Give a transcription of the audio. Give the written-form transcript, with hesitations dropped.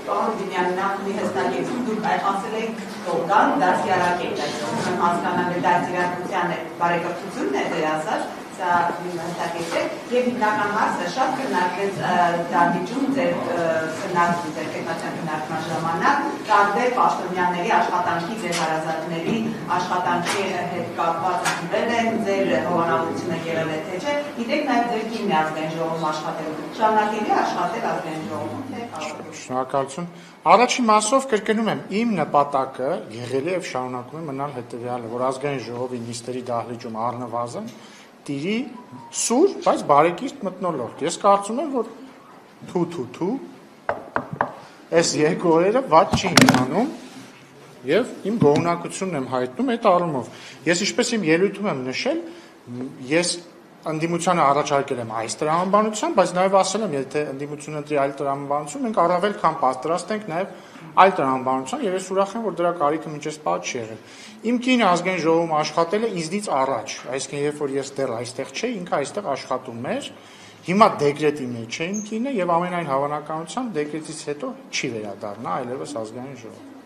Պարոն Դիմյանը նախնի հստակեցում, դուք ասել եք կան դասյարակել, այսինքն հասկանալի դասյարակության բարեկրթությունն է դեր ասած, սա հստակեցեք, եւ հիմնական հարցը շատ քննարկվեց դահլիճում ձեր քննարկում, ձեր պետական քննարկման ժամանակ, տարբեր պաշտոնյաների աշխատանքի, ձեր հարազատների աշխատանքի հետ կապված ընդունել են, ձեր հովանավորությունը եղել է թե չէ, գիտեք նաեւ ձեր կինն է ազգային ժողովում աշխատելու, շարունակելի աշխատել ազգային ժողովում, թե Շնորհակալություն։ Առաջին մասով կրկնում եմ, իմ նպատակը եղել է եւ շարունակում է մնալ հետեւյալը, որ ազգային ժողովի նիստերի դահլիճում առնվազն տիրի սուր, բայց բարեկիրթ մթնոլորտ։ Ես կարծում եմ, որ թու այս երկու օրերը վատ չի ընթանում եւ իմ գոհունակությունն եմ հայտնում այդ առումով։ Ես ինչպես իմ ելույթում եմ նշել, ես ընդդիմությանը առաջարկել եմ այս տրամաբանության, բայց նաև ասել եմ, եթե ընդդիմությունը ընտրի այլ տրամաբանություն, մենք առավել քան պատրաստ ենք նաև այլ տրամաբանության, եւ ես ուրախ եմ, որ դրա կարիքը մինչեւ պահ չի եղել։ Իմ կինը ազգային ժողովում աշխատել է ինձնից առաջ, այսինքն երբ որ ես դեռ այստեղ չէի, ինքը այստեղ աշխատում էր, հիմա դեկրետի մեջ է իմ կինը եւ ամենայն հավանականությամբ դեկրետից հետո չի վերադառնա այլևս ազգային ժողով։